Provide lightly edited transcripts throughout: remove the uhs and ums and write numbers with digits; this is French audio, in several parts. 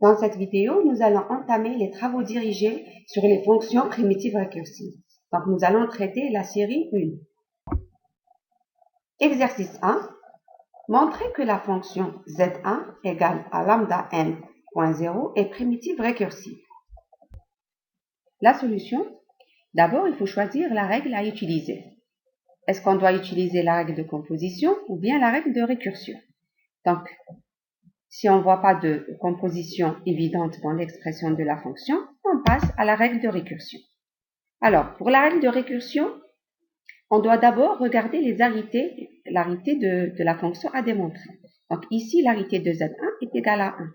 Dans cette vidéo, nous allons entamer les travaux dirigés sur les fonctions primitives récursives. Donc, nous allons traiter la série 1. Exercice 1. Montrer que la fonction z1 égale à lambda n.0 est primitive récursive. La solution. D'abord, il faut choisir la règle à utiliser. Est-ce qu'on doit utiliser la règle de composition ou bien la règle de récursion? Donc, si on ne voit pas de composition évidente dans l'expression de la fonction, on passe à la règle de récursion. Alors, pour la règle de récursion, on doit d'abord regarder l'arité de la fonction à démontrer. Donc ici, l'arité de z1 est égale à 1.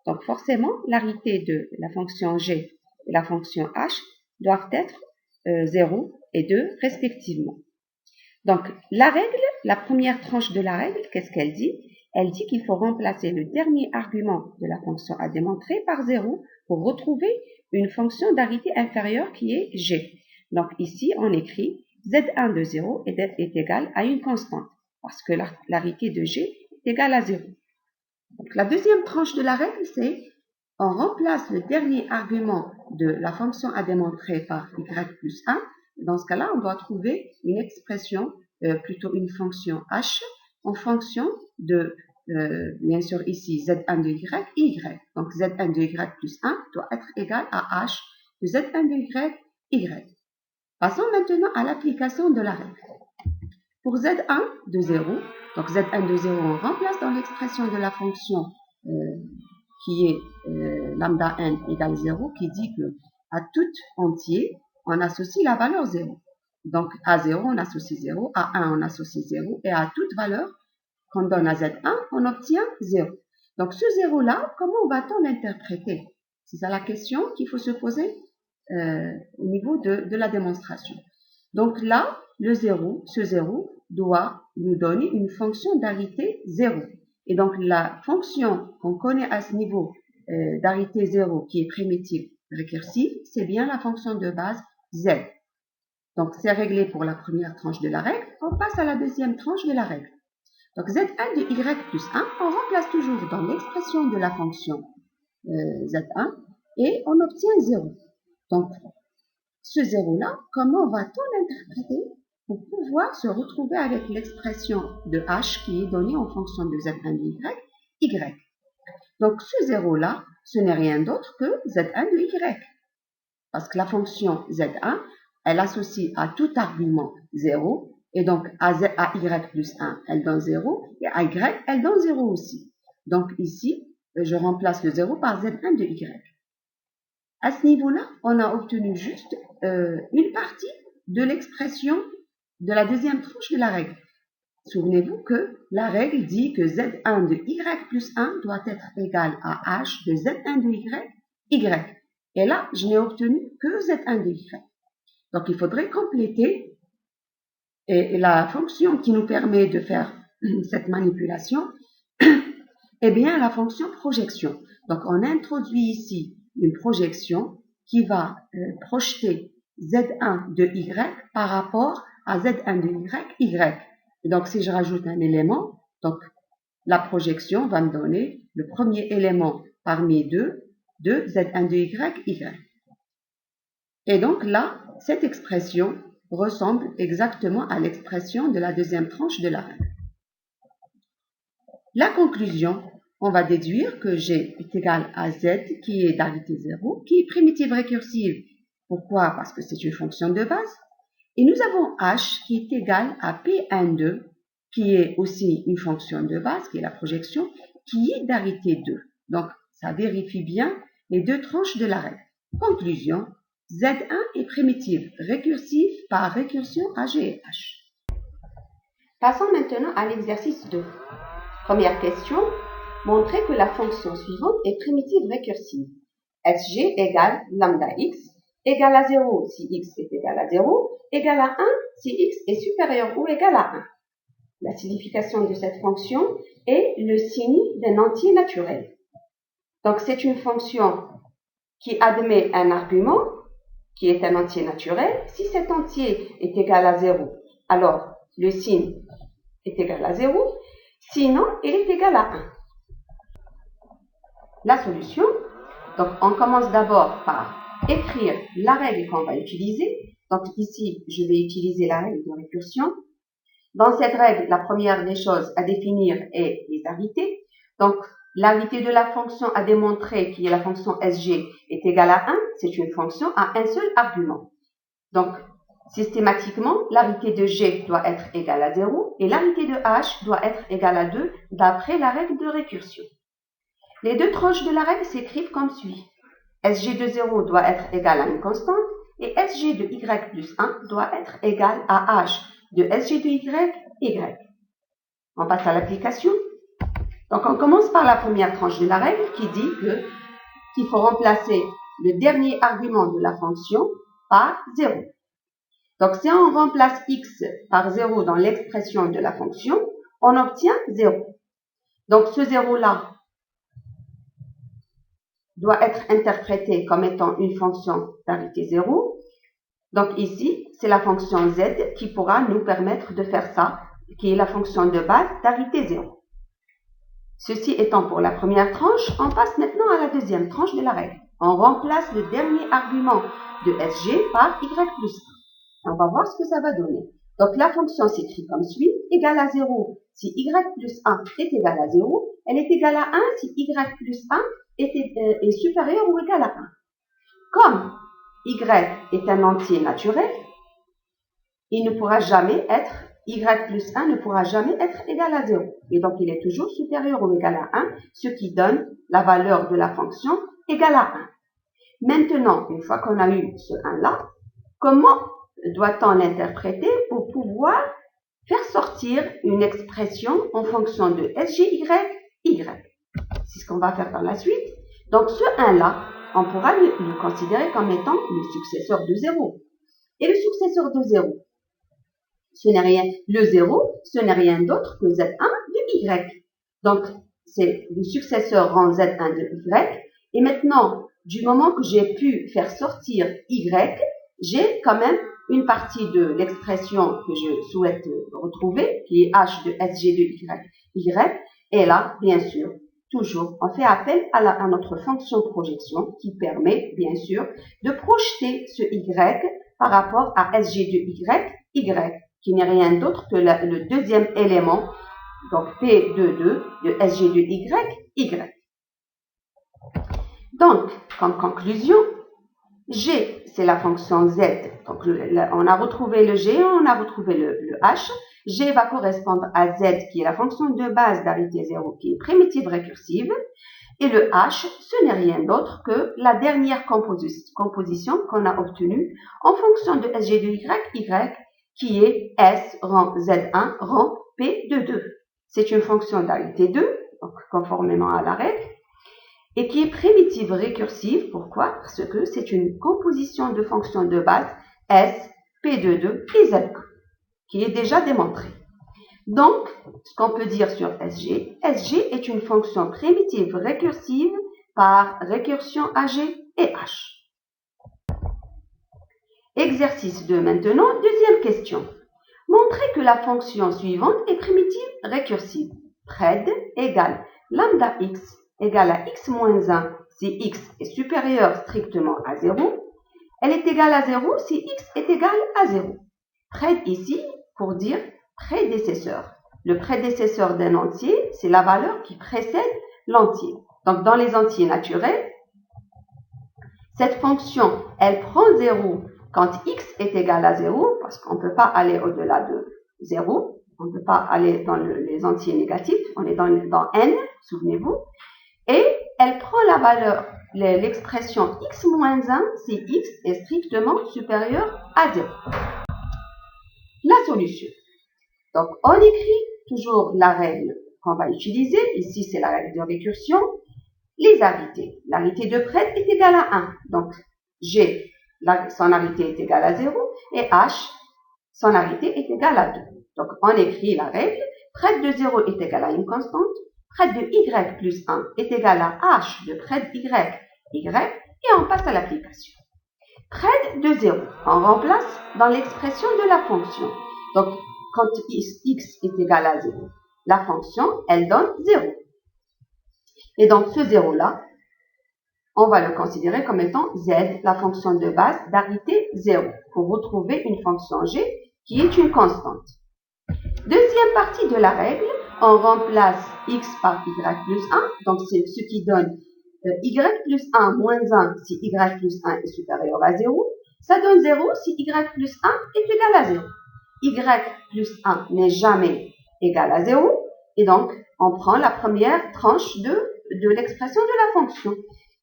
Donc forcément, l'arité de la fonction g et la fonction h doivent être 0 et 2 respectivement. Donc la règle, la première tranche de la règle, qu'est-ce qu'elle dit? Elle dit qu'il faut remplacer le dernier argument de la fonction à démontrer par 0 pour retrouver une fonction d'arité inférieure qui est g. Donc ici, on écrit z1 de 0 est égal à une constante, parce que l'arité de g est égale à 0. Donc la deuxième tranche de la règle, c'est on remplace le dernier argument de la fonction à démontrer par y plus 1. Dans ce cas-là, on doit trouver une expression, plutôt une fonction h, en fonction de, bien sûr ici, z1 de y. Donc z1 de y plus 1 doit être égal à h de z1 de y. Passons maintenant à l'application de la règle. Pour z1 de 0, donc z1 de 0, on remplace dans l'expression de la fonction qui est lambda n égale 0, qui dit que à tout entier, on associe la valeur 0. Donc à 0, on associe 0, à 1, on associe 0, et à toute valeur qu'on donne à z1, on obtient 0. Donc ce 0-là, comment va-t-on l'interpréter? C'est ça la question qu'il faut se poser au niveau de la démonstration. Donc là, ce 0 doit nous donner une fonction d'arité 0. Et donc la fonction qu'on connaît à ce niveau d'arité 0 qui est primitive récursive, c'est bien la fonction de base z. Donc c'est réglé pour la première tranche de la règle. On passe à la deuxième tranche de la règle. Donc z1 de y plus 1, on remplace toujours dans l'expression de la fonction z1 et on obtient 0. Donc ce 0-là, comment va-t-on l'interpréter pour pouvoir se retrouver avec l'expression de h qui est donnée en fonction de z1 de y. Donc ce 0-là, ce n'est rien d'autre que z1 de y. Parce que la fonction z1, elle associe à tout argument 0, et donc à y plus 1, elle donne 0, et à y, elle donne 0 aussi. Donc ici, je remplace le 0 par z1 de y. À ce niveau-là, on a obtenu juste une partie de l'expression de la deuxième tranche de la règle. Souvenez-vous que la règle dit que z1 de y plus 1 doit être égal à h de z1 de y. Et là, je n'ai obtenu que z1 de y. Donc, il faudrait compléter et la fonction qui nous permet de faire cette manipulation est bien la fonction projection. Donc, on introduit ici une projection qui va projeter z1 de y par rapport à z1 de y. Et donc, si je rajoute un élément, donc la projection va me donner le premier élément parmi deux de z1 de y. Et donc là, cette expression ressemble exactement à l'expression de la deuxième tranche de la règle. La conclusion, on va déduire que g est égal à z qui est d'arité 0, qui est primitive récursive. Pourquoi? Parce que c'est une fonction de base. Et nous avons h qui est égal à p1,2, qui est aussi une fonction de base, qui est la projection, qui est d'arité 2. Donc, ça vérifie bien les deux tranches de la règle. Conclusion, z1 est primitive récursive par récursion à g et h. Passons maintenant à l'exercice 2. Première question, montrer que la fonction suivante est primitive récursive. Sg égale lambda x égale à 0 si x est égal à 0, égale à 1 si x est supérieur ou égal à 1. La signification de cette fonction est le signe d'un entier naturel. Donc c'est une fonction qui admet un argument qui est un entier naturel. Si cet entier est égal à 0, alors le signe est égal à 0. Sinon, il est égal à 1. La solution, Donc, on commence d'abord par écrire la règle qu'on va utiliser. Donc, ici, je vais utiliser la règle de récursion. Dans cette règle, la première des choses à définir est les arités. Donc, l'arité de la fonction à démontrer, qui est la fonction SG, est égale à 1. C'est une fonction à un seul argument. Donc, systématiquement, l'arité de G doit être égale à 0 et l'arité de H doit être égale à 2 d'après la règle de récursion. Les deux tranches de la règle s'écrivent comme suit. SG de 0 doit être égal à une constante et SG de Y plus 1 doit être égal à H de SG de Y. On passe à l'application. Donc, on commence par la première tranche de la règle qui dit qu'il faut remplacer le dernier argument de la fonction par 0. Donc, si on remplace x par 0 dans l'expression de la fonction, on obtient 0. Donc, ce 0-là doit être interprété comme étant une fonction d'arité 0. Donc, ici, c'est la fonction z qui pourra nous permettre de faire ça, qui est la fonction de base d'arité 0. Ceci étant pour la première tranche, on passe maintenant à la deuxième tranche de la règle. On remplace le dernier argument de SG par y plus 1. On va voir ce que ça va donner. Donc, la fonction s'écrit comme suit, égale à 0 si y plus 1 est égal à 0, elle est égale à 1 si y plus 1 est supérieur ou égal à 1. Comme y est un entier naturel, il ne pourra jamais être, y plus 1 ne pourra jamais être égal à 0. Et donc, il est toujours supérieur ou égal à 1, ce qui donne la valeur de la fonction égale à 1. Maintenant, une fois qu'on a eu ce 1-là, comment doit-on l'interpréter pour pouvoir faire sortir une expression en fonction de SGY, Y? C'est ce qu'on va faire par la suite. Donc, ce 1-là, on pourra le considérer comme étant le successeur de 0. Et le successeur de 0, ce n'est rien d'autre que Z1 de Y. Donc, c'est le successeur rend Z1 de Y. Et maintenant, du moment que j'ai pu faire sortir Y, j'ai quand même une partie de l'expression que je souhaite retrouver, qui est H de SG de Y. Et là, bien sûr, toujours, on fait appel à notre fonction projection qui permet, bien sûr, de projeter ce Y par rapport à SG de Y, qui n'est rien d'autre que le deuxième élément, donc P22 de SG de Y. Donc, comme conclusion, G, c'est la fonction Z. Donc, on a retrouvé le G, on a retrouvé le H. G va correspondre à Z, qui est la fonction de base d'arité 0, qui est primitive récursive. Et le H, ce n'est rien d'autre que la dernière composition qu'on a obtenue en fonction de SG de Y, qui est S rang Z1 rang P de 2. C'est une fonction d'arité 2, donc conformément à la règle, et qui est primitive récursive. Pourquoi? Parce que c'est une composition de fonctions de base S, P de 2 et Z1, qui est déjà démontrée. Donc, ce qu'on peut dire sur SG, SG est une fonction primitive récursive par récursion AG et H. Exercice 2 maintenant, deuxième question. Montrez que la fonction suivante est primitive récursive. Pred égale lambda x égale à x moins 1 si x est supérieur strictement à 0. Elle est égale à 0 si x est égal à 0. Pred ici pour dire prédécesseur. Le prédécesseur d'un entier, c'est la valeur qui précède l'entier. Donc, dans les entiers naturels, cette fonction, elle prend 0 quand x est égal à 0, parce qu'on ne peut pas aller au-delà de 0. On ne peut pas aller dans les entiers négatifs. On est dans n, souvenez-vous. Et elle prend la valeur, l'expression x moins 1 si x est strictement supérieur à 0. La solution. Donc, on écrit toujours la règle qu'on va utiliser. Ici, c'est la règle de récursion. Les arités. L'arité de Pred est égale à 1. Donc, G, son arité est égale à 0. Et H, son arité est égale à 2. Donc, on écrit la règle. Pred de 0 est égal à une constante. Pred de Y plus 1 est égal à H de Pred Y. Et on passe à l'application. Pred de 0, on remplace dans l'expression de la fonction. Donc, quand x est égal à 0, la fonction, elle donne 0. Et donc, ce 0-là, on va le considérer comme étant z, la fonction de base d'arité 0, pour retrouver une fonction g qui est une constante. Deuxième partie de la règle, on remplace x par y plus 1, donc c'est ce qui donne y plus 1 moins 1 si y plus 1 est supérieur à 0. Ça donne 0 si y plus 1 est égal à 0. Y plus 1 n'est jamais égal à 0, et donc on prend la première tranche de l'expression de la fonction.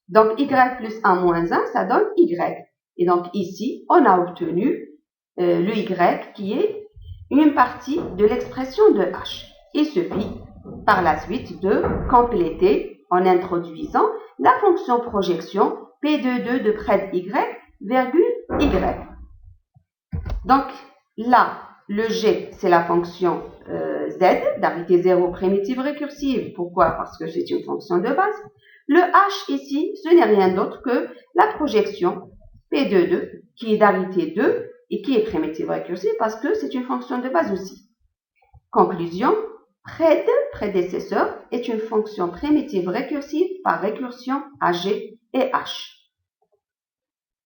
Donc y plus 1 moins 1, ça donne y. Et donc ici, on a obtenu le y qui est une partie de l'expression de h. Il suffit par la suite de compléter en introduisant la fonction projection P de 2 de près de y, virgule y. Donc là, le g, c'est la fonction z, d'arité 0 primitive récursive. Pourquoi? Parce que c'est une fonction de base. Le h ici, ce n'est rien d'autre que la projection P de 2, qui est d'arité 2 et qui est primitive récursive parce que c'est une fonction de base aussi. Conclusion, pred, prédécesseur, est une fonction primitive récursive par récursion à g et h.